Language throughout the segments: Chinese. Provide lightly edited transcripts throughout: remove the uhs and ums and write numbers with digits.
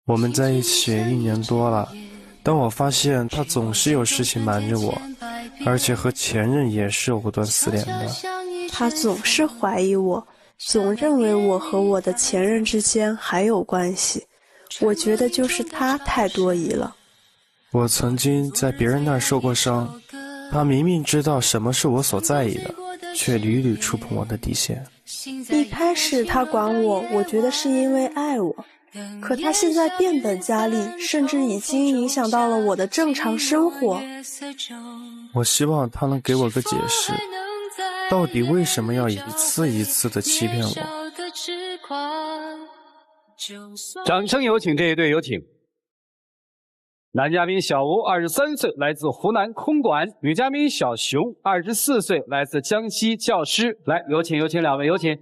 我们在一起1年多了，但我发现他总是有事情瞒着我，而且和前任也是藕断丝连的。他总是怀疑我，总认为我和我的前任之间还有关系。我觉得就是他太多疑了。我曾经在别人那儿受过伤，他明明知道什么是我所在意的，却屡屡触碰我的底线。一开始他管我，我觉得是因为爱我，可他现在变本加厉，甚至已经影响到了我的正常生活。我希望他能给我个解释，到底为什么要一次一次地欺骗我？掌声有请这一对，有请。男嘉宾小吴23岁，来自湖南空管；女嘉宾小熊24岁，来自江西教师。来，有请两位，有请。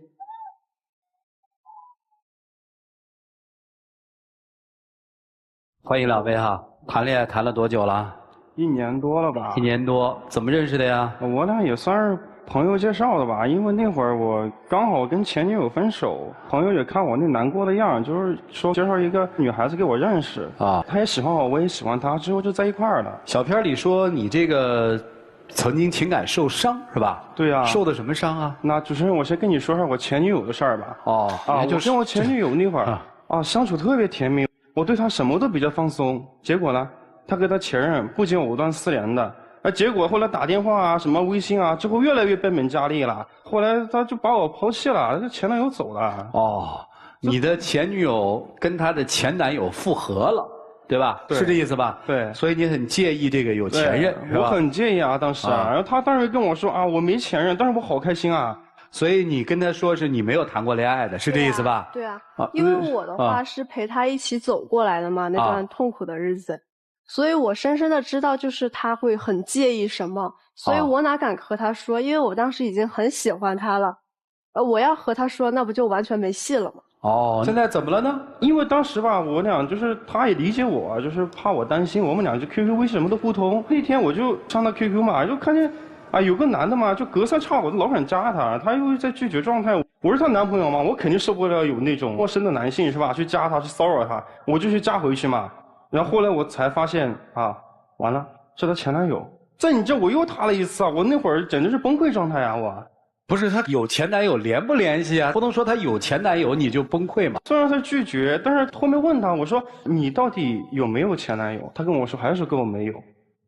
欢迎两位哈！谈恋爱谈了多久了？1年多了吧。1年多，怎么认识的呀？我俩也算是朋友介绍的吧，因为那会儿我刚好跟前女友分手，朋友也看我那难过的样，就是说介绍一个女孩子给我认识啊，她也喜欢我，我也喜欢她，之后就在一块儿了。小片里说你这个曾经情感受伤是吧？对啊。受的什么伤啊？那主持人，我先跟你说说我前女友的事儿吧。哦，我跟我前女友那会儿相处特别甜蜜，我对她什么都比较放松，结果呢，她跟她前任不仅藕断丝连的。结果后来打电话啊，什么微信啊，之后越来越变本加厉了。后来他就把我抛弃了，这前男友走了。哦，你的前女友跟她的前男友复合了，对吧？对，是这意思吧？对。所以你很介意这个有前任，是吧？我很介意啊，当时然后他当时跟我说啊，我没前任，但是我好开心啊。所以你跟他说是你没有谈过恋爱的，是这意思吧？对啊，因为我的话是陪他一起走过来的嘛，那段痛苦的日子。所以我深深的知道，就是他会很介意什么，所以我哪敢和他说，因为我当时已经很喜欢他了，我要和他说，那不就完全没戏了吗？哦，现在怎么了呢？因为当时吧，我俩就是他也理解我，就是怕我担心，我们俩就 QQ 微信什么都互通。那天我就上他 QQ 嘛，就看见有个男的嘛，就隔三差五的老想加他，他又在拒绝状态。我是他男朋友嘛，我肯定受不了有那种陌生的男性是吧，去加他去骚扰他，我就去加回去嘛。然后后来我才发现完了，是她前男友。在你这我又踏了一次啊！我那会儿简直是崩溃状态啊！我不是他有前男友联不联系啊？不能说他有前男友你就崩溃嘛。虽然他拒绝，但是后面问他，我说你到底有没有前男友？他跟我说还是跟我没有。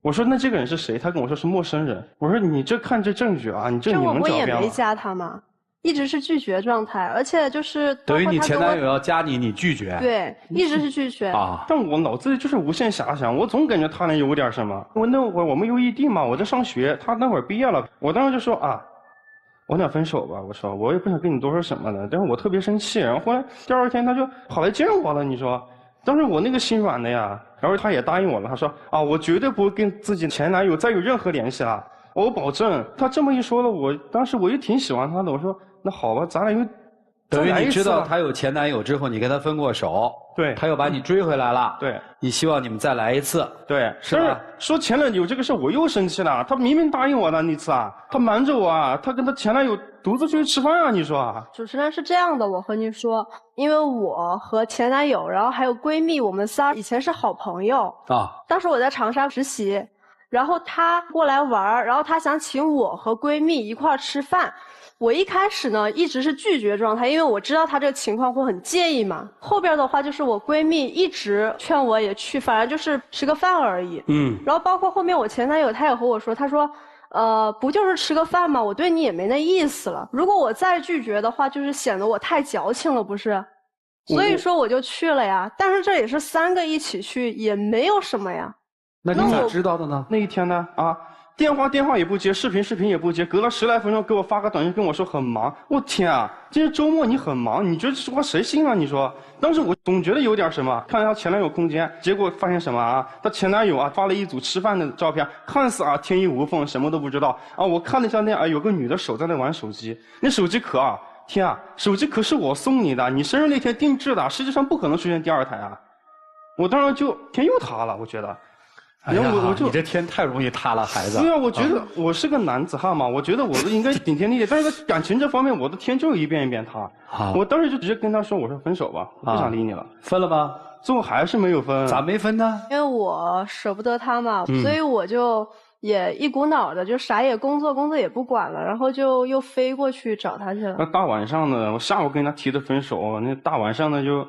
我说那这个人是谁？他跟我说是陌生人。我说你这看这证据啊，你这你能狡辩吗？这我也没加他嘛。一直是拒绝状态，而且就是等于你前男友要加你，你拒绝？对，一直是拒绝啊。但我脑子里就是无限遐想，我总感觉他能有点什么。我那会儿我们又异地嘛，我在上学，他那会儿毕业了，我当时就说我俩分手吧。我说我也不想跟你多说什么了，但是我特别生气。然后后来第2天他就跑来见我了，你说，当时我那个心软的呀。然后他也答应我了，他说我绝对不会跟自己前男友再有任何联系了，我保证。他这么一说了，我当时我也挺喜欢他的，我说。那好吧，咱俩又等于你知道他有前男友之后，你跟他分过手，对，他又把你追回来了，对，你希望你们再来一次，对，是吧？说前男友这个事我又生气了，他明明答应我的那次他瞒着我他跟他前男友独自出去吃饭你说主持人是这样的，我和你说，因为我和前男友，然后还有闺蜜，我们仨以前是好朋友当时我在长沙实习，然后他过来玩，然后他想请我和闺蜜一块吃饭。我一开始呢一直是拒绝状态，因为我知道他这个情况会很介意嘛。后边的话就是我闺蜜一直劝我也去，反正就是吃个饭而已。然后包括后面我前男友他也和我说，他说不就是吃个饭吗？我对你也没那意思了。如果我再拒绝的话，就是显得我太矫情了，不是？所以说我就去了呀。但是这也是3个一起去，也没有什么呀。那你咋知道的呢？那一天呢电话也不接，视频也不接，隔了10来分钟给我发个短信跟我说很忙。我天啊，今天周末你很忙，你觉得这话谁信啊？你说，当时我总觉得有点什么，看他前男友空间，结果发现什么他前男友发了一组吃饭的照片，看似天衣无缝，什么都不知道我看了一下那有个女的手在那玩手机，那手机壳天啊，手机壳是我送你的，你生日那天定制的，世界上不可能出现第2台我当时就天又塌了，我觉得。哎呀，你这天太容易塌了，孩子。对啊，我觉得我是个男子汉嘛，我觉得我应该顶天立地，但是在感情这方面，我的天就是一遍一遍塌。我当时就直接跟他说，我说分手吧，我不想理你了。分了吗？最后还是没有分。咋没分呢？因为我舍不得他嘛，所以我就也一股脑的就啥也工作也不管了，然后就又飞过去找他去了。那大晚上的，我下午跟他提的分手，那大晚上的就，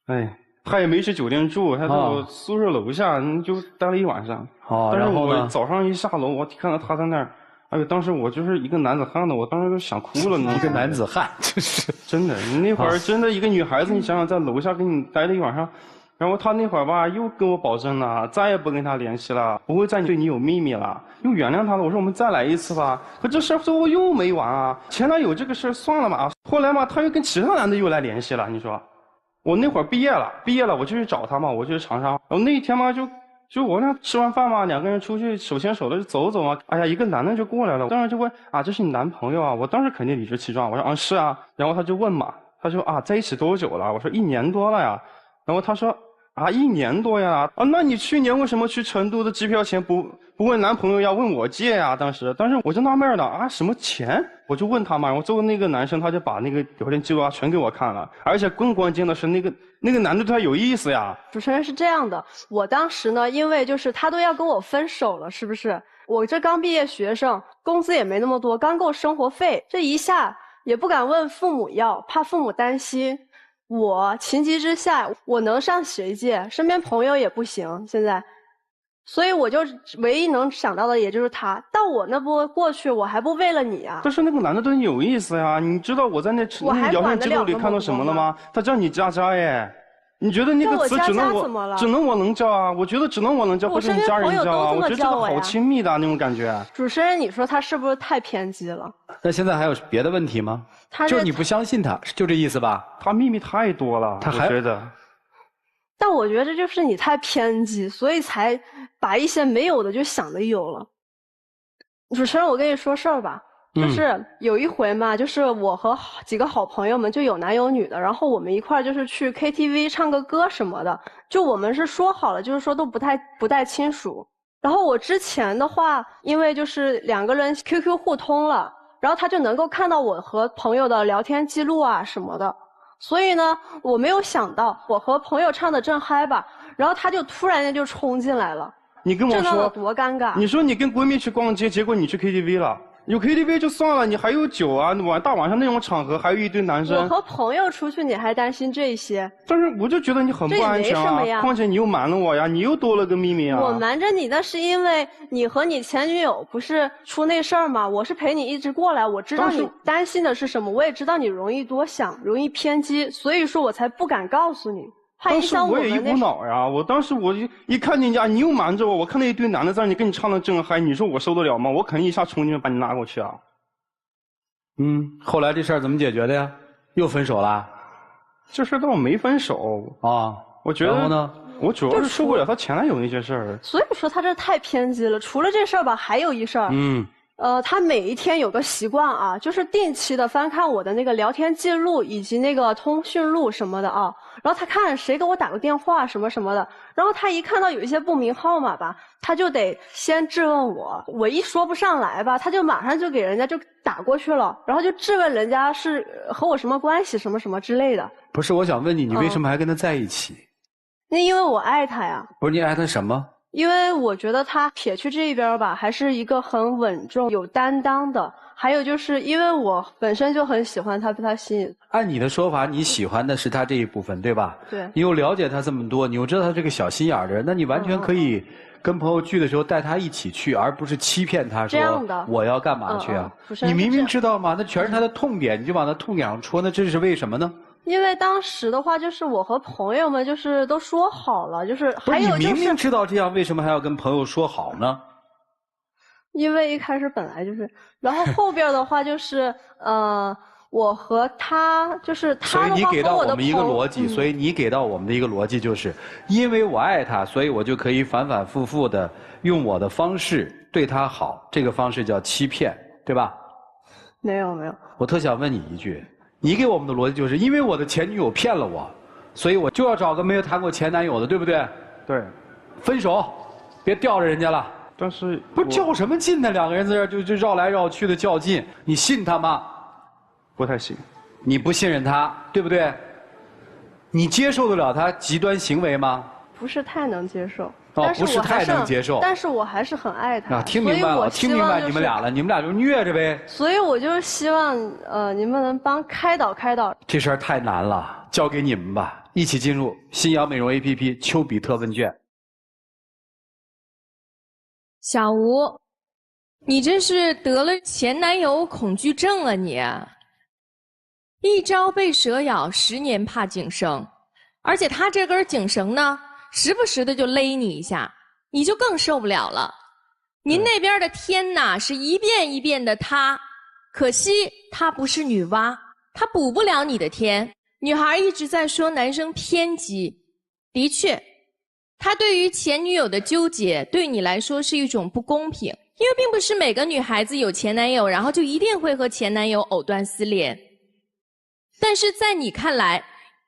哎，他也没去酒店住，他在我宿舍楼下就待了一晚上。但是我早上一下楼，我看到他在那儿。哎呦，当时我就是一个男子汉的，我当时就想哭了。一个男子汉，就是真的。那会儿真的一个女孩子，你想想在楼下跟你待了一晚上，然后他那会儿吧又跟我保证了，再也不跟他联系了，不会再对你有秘密了，又原谅他了。我说我们再来一次吧。可这事儿最后又没完啊！前男友这个事儿算了吧，后来嘛他又跟其他男的又来联系了。你说，我那会儿毕业了我就去找他嘛，我去长沙。然后那一天嘛就我俩吃完饭嘛，两个人出去手牵手的走走嘛。哎呀，一个男的就过来了，当时就问啊，这是你男朋友啊？我当时肯定理直气壮，我说啊是啊。然后他就问嘛，他说啊在一起多久了？我说1年多了呀。然后他说啊1年多呀啊，那你去年为什么去成都的机票钱不问男朋友要问我借呀？当时我就纳闷了啊，什么钱？我就问他嘛，然后最后那个男生他就把那个聊天记录啊全给我看了，而且更关键的是那个男的对他有意思呀。主持人是这样的，我当时呢，因为就是他都要跟我分手了，是不是？我这刚毕业学生，工资也没那么多，刚够生活费，这一下也不敢问父母要，怕父母担心。我情急之下，我能上谁借？身边朋友也不行，现在。所以我就唯一能想到的也就是他，到我那不过去，我还不为了你啊？但是那个男的对你有意思呀，你知道我在那聊天记录里看到什么了吗？他叫你佳佳耶，你觉得那个词只能我能叫啊？我觉得只能我能叫，或者你家人叫啊？我觉得这个好亲密的那种感觉。主持人，你说他是不是太偏激了？那现在还有别的问题吗？就是你不相信他，就这意思吧？他秘密太多了，我觉得。但我觉得这就是你太偏激，所以才把一些没有的就想的有了。主持人，我跟你说事儿吧，就是有一回嘛，就是我和几个好朋友们就有男有女的，然后我们一块儿就是去 KTV 唱个歌什么的，就我们是说好了，就是说都不带亲属。然后我之前的话，因为就是2个人 QQ 互通了，然后他就能够看到我和朋友的聊天记录啊什么的。所以呢，我没有想到我和朋友唱的正嗨吧，然后他就突然间就冲进来了。你跟我说，这闹得多尴尬！你说你跟闺蜜去逛街，结果你去 KTV 了。有 KTV 就算了，你还有酒啊，大晚上那种场合还有一堆男生。我和朋友出去，你还担心这些？但是我就觉得你很不安全啊！况且你又瞒了我呀，你又多了个秘密啊！我瞒着你，那是因为你和你前女友不是出那事儿吗？我是陪你一直过来，我知道你担心的是什么，我也知道你容易多想，容易偏激，所以说我才不敢告诉你。当时我也一股脑呀，我当时我一看见你又瞒着我，我看到一堆男的在那跟你唱的正嗨，你说我受得了吗？我肯定一下冲进去把你拉过去啊。后来这事儿怎么解决的呀？又分手了？这事倒没分手啊，我觉得。然后呢？我主要是受不了他前男友那些事儿。所以说他这太偏激了。除了这事儿吧，还有一事儿。他每一天有个习惯啊，就是定期的翻看我的那个聊天记录以及那个通讯录什么的啊。然后他看谁给我打个电话什么什么的，然后他一看到有一些不明号码吧，他就得先质问我，我一说不上来吧，他就马上就给人家就打过去了，然后就质问人家是和我什么关系什么什么之类的。不是，我想问你，你为什么还跟他在一起？那因为我爱他呀。不是，你爱他什么？因为我觉得他撇去这一边吧，还是一个很稳重、有担当的。还有就是因为我本身就很喜欢他，被他吸引。按你的说法，你喜欢的是他这一部分，对吧？对。你又了解他这么多，你又知道他这个小心眼儿的人，那你完全可以跟朋友聚的时候带他一起去，而不是欺骗他说我要干嘛去啊？你明明知道吗？那全是他的痛点，你就往他痛点上戳，那这是为什么呢？因为当时的话，就是我和朋友们就是都说好了，就是还有就是你明明知道这样，为什么还要跟朋友说好呢？因为一开始本来就是，然后后边的话就是我和他就是他的话和我的所以你给到我们一个逻辑，所以你给到我们的一个逻辑就是，因为我爱他，所以我就可以反反复复的用我的方式对他好，这个方式叫欺骗，对吧？没有没有。我特想问你一句。你给我们的逻辑就是因为我的前女友骗了我，所以我就要找个没有谈过前男友的，对不对？对，分手，别吊着人家了。但是不是较什么劲呢？两个人在这儿就绕来绕去的较劲，你信他吗？不太信。你不信任他，对不对？你接受得了他极端行为吗？不是太能接受。哦，不是太能接受。但是我还是很爱他。听明白了，听明白你们俩了，你们俩就虐着呗。所以我就是希望你们能帮开导开导。这事儿太难了，交给你们吧，一起进入新瑶美容 APP 丘比特问卷。小吴，你这是得了前男友恐惧症了你。一朝被蛇咬，10年怕井绳。而且他这根井绳呢，时不时的就勒你一下，你就更受不了了。您那边的天呐，是一遍一遍的塌，可惜他不是女娲，他补不了你的天。女孩一直在说男生偏激，的确，他对于前女友的纠结，对你来说是一种不公平，因为并不是每个女孩子有前男友，然后就一定会和前男友藕断丝连。但是在你看来，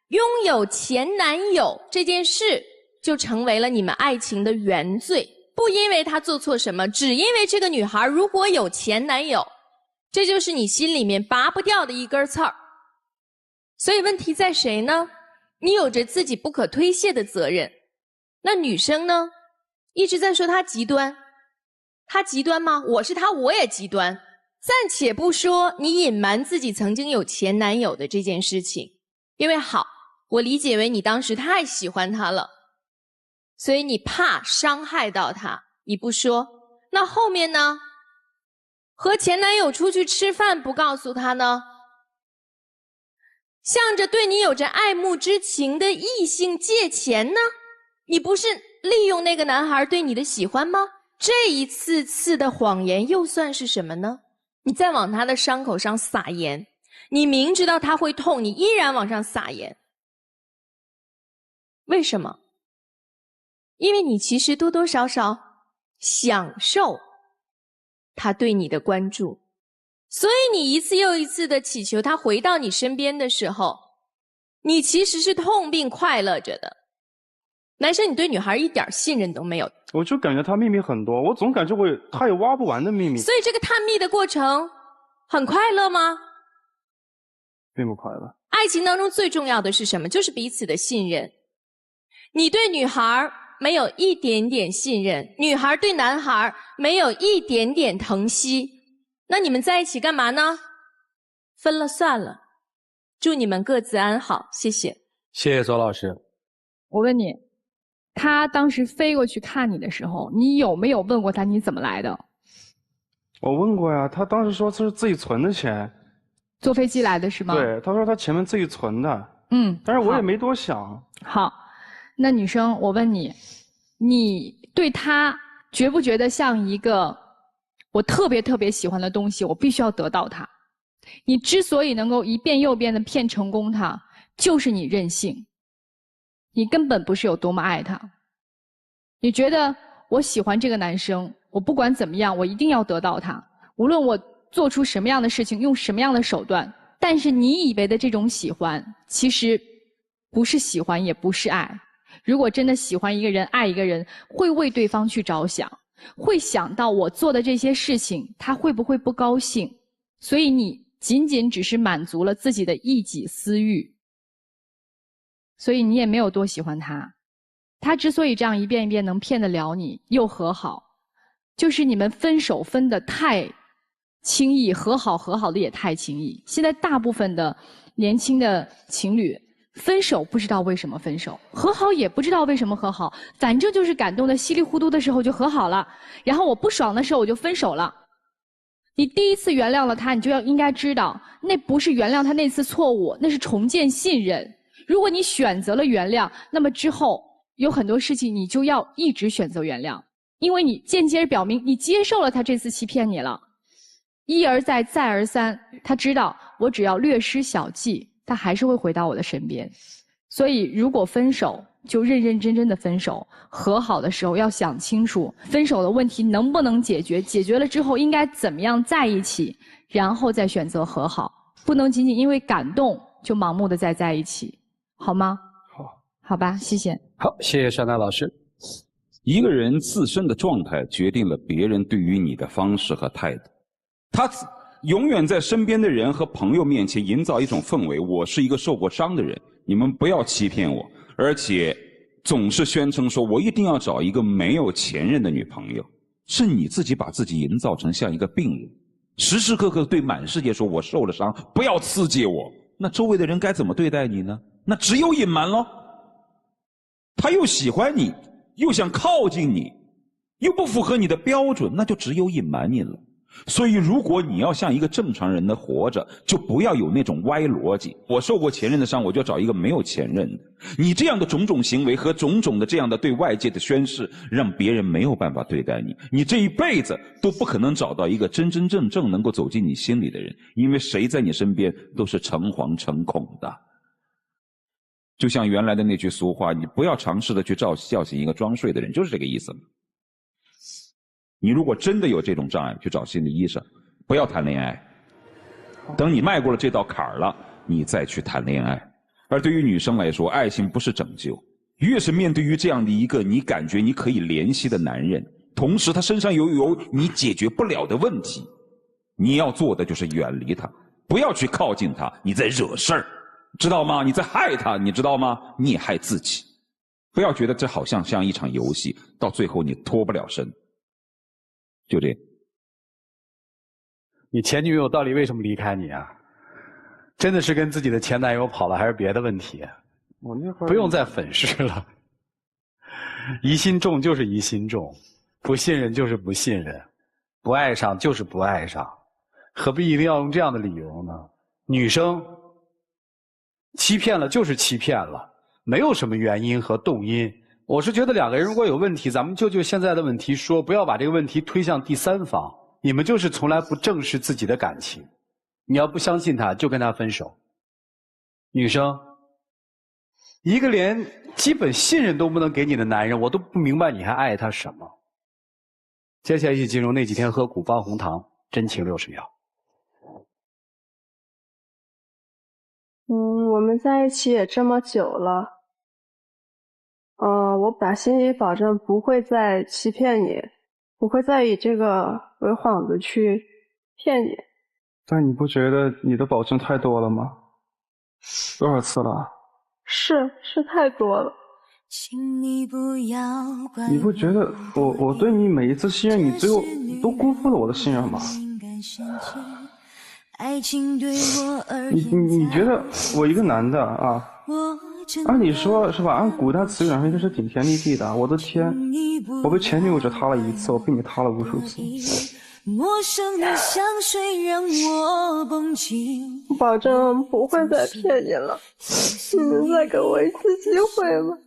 拥有前男友这件事就成为了你们爱情的原罪，不因为他做错什么，只因为这个女孩如果有前男友，这就是你心里面拔不掉的一根刺儿。所以问题在谁呢？你有着自己不可推卸的责任。那女生呢，一直在说她极端，她极端吗？我是她，我也极端。暂且不说你隐瞒自己曾经有前男友的这件事情，因为好，我理解为你当时太喜欢他了，所以你怕伤害到他，你不说。那后面呢？和前男友出去吃饭不告诉他呢？向着对你有着爱慕之情的异性借钱呢？你不是利用那个男孩对你的喜欢吗？这一次次的谎言又算是什么呢？你再往他的伤口上撒盐，你明知道他会痛，你依然往上撒盐。为什么？因为你其实多多少少享受他对你的关注，所以你一次又一次的祈求他回到你身边的时候，你其实是痛并快乐着的。男生，你对女孩一点信任都没有。我就感觉他秘密很多，我总感觉他有挖不完的秘密。所以这个探秘的过程很快乐吗？并不快乐。爱情当中最重要的是什么？就是彼此的信任。你对女孩没有一点点信任，女孩对男孩没有一点点疼惜，那你们在一起干嘛呢？分了算了。祝你们各自安好，谢谢。谢谢左老师。我问你，他当时飞过去看你的时候，你有没有问过他你怎么来的？我问过呀，他当时说这是自己存的钱。坐飞机来的是吗？对，他说他前面自己存的。但是我也没多想。好，那女生，我问你，你对他觉不觉得像一个我特别特别喜欢的东西，我必须要得到它？你之所以能够一遍又遍的骗成功他，就是你任性。你根本不是有多么爱他。你觉得我喜欢这个男生，我不管怎么样，我一定要得到他，无论我做出什么样的事情，用什么样的手段。但是你以为的这种喜欢，其实不是喜欢，也不是爱。如果真的喜欢一个人，爱一个人，会为对方去着想，会想到我做的这些事情，他会不会不高兴。所以你仅仅只是满足了自己的一己私欲，所以你也没有多喜欢他。他之所以这样一遍一遍能骗得了你，又和好，就是你们分手分得太轻易，和好的也太轻易。现在大部分的年轻的情侣分手不知道为什么分手，和好也不知道为什么和好，反正就是感动的稀里糊涂的时候就和好了，然后我不爽的时候我就分手了。你第一次原谅了他，你就应该知道，那不是原谅他那次错误，那是重建信任。如果你选择了原谅，那么之后有很多事情你就要一直选择原谅，因为你间接表明你接受了他这次欺骗你了。一而再再而三，他知道我只要略施小计，他还是会回到我的身边。所以如果分手，就认认真真的分手，和好的时候要想清楚分手的问题能不能解决，解决了之后应该怎么样在一起，然后再选择和好，不能仅仅因为感动就盲目的在一起，好吗？好吧，谢谢。好，谢谢珊娜老师。一个人自身的状态决定了别人对于你的方式和态度。他永远在身边的人和朋友面前营造一种氛围，我是一个受过伤的人，你们不要欺骗我，而且总是宣称说我一定要找一个没有前任的女朋友，是你自己把自己营造成像一个病人，时时刻刻对满世界说我受了伤，不要刺激我。那周围的人该怎么对待你呢？那只有隐瞒咯。他又喜欢你，又想靠近你，又不符合你的标准，那就只有隐瞒你了。所以如果你要像一个正常人的活着，就不要有那种歪逻辑，我受过前任的伤，我就找一个没有前任的。你这样的种种行为和种种的这样的对外界的宣示，让别人没有办法对待你，你这一辈子都不可能找到一个真真正正能够走进你心里的人，因为谁在你身边都是诚惶诚恐的。就像原来的那句俗话，你不要尝试的去叫醒一个装睡的人，就是这个意思。你如果真的有这种障碍，去找心理医生，不要谈恋爱。等你迈过了这道坎儿了，你再去谈恋爱。而对于女生来说，爱情不是拯救，越是面对于这样的一个你感觉你可以怜惜的男人，同时他身上有你解决不了的问题，你要做的就是远离他，不要去靠近他，你在惹事儿，知道吗？你在害他，你知道吗？你也害自己。不要觉得这好像一场游戏，到最后你脱不了身。就这样。你前女友到底为什么离开你啊？真的是跟自己的前男友跑了，还是别的问题？我那会儿不用再粉饰了。疑心重就是疑心重，不信任就是不信任，不爱上就是不爱上，何必一定要用这样的理由呢？女生欺骗了就是欺骗了，没有什么原因和动因。我是觉得两个人如果有问题，咱们就现在的问题说，不要把这个问题推向第三方。你们就是从来不正视自己的感情，你要不相信他，就跟他分手。女生，一个连基本信任都不能给你的男人，我都不明白你还爱他什么。接下来一起进入那几天喝古方红糖，真情60秒。我们在一起也这么久了。我打心里保证不会再欺骗你，不会再以这个为幌子去骗你。但你不觉得你的保证太多了吗？多少次了？是太多了。你不觉得我对你每一次信任，你最后都辜负了我的信任吗？你觉得我一个男的啊，按理说是吧？按古代词语来说，应该是顶天立地的。我的天，我被前女友只踏了一次，我被你踏了无数次。我保证不会再骗你了，你能再给我一次机会吗？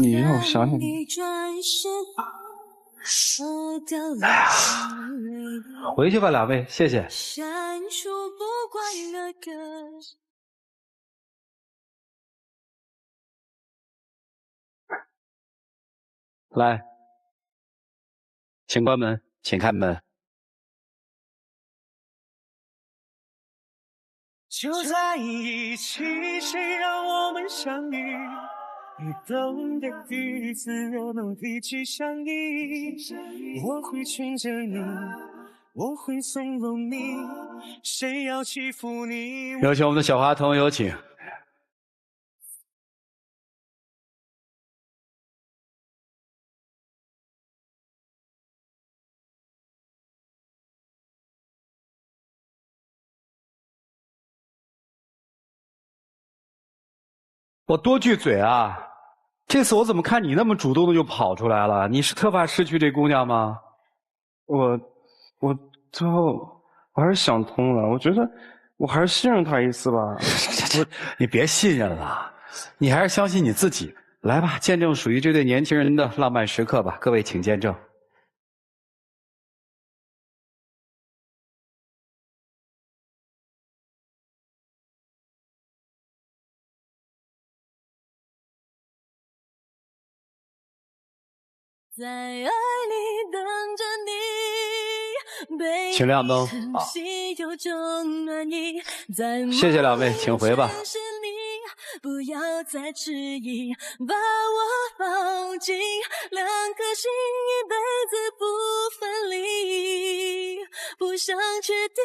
你让我想想你。哎呀，回去吧，两位，谢谢。来，请关门，请开门。就在一起，谁让我们相遇？你等的第一次，若能提起相依，我会牵着你，我会纵容你，谁要欺负你？有请我们的小花童，有请。我多句嘴啊！这次我怎么看你那么主动的就跑出来了？你是特怕失去这姑娘吗？我最后我还是想通了，我觉得我还是信任她一次吧。你别信任了，你还是相信你自己。来吧，见证属于这对年轻人的浪漫时刻吧，各位请见证。在爱里等着你，请亮灯。谢谢两位，请回吧。不要再迟疑，把我放进两颗心，一辈子不分离，不想确定。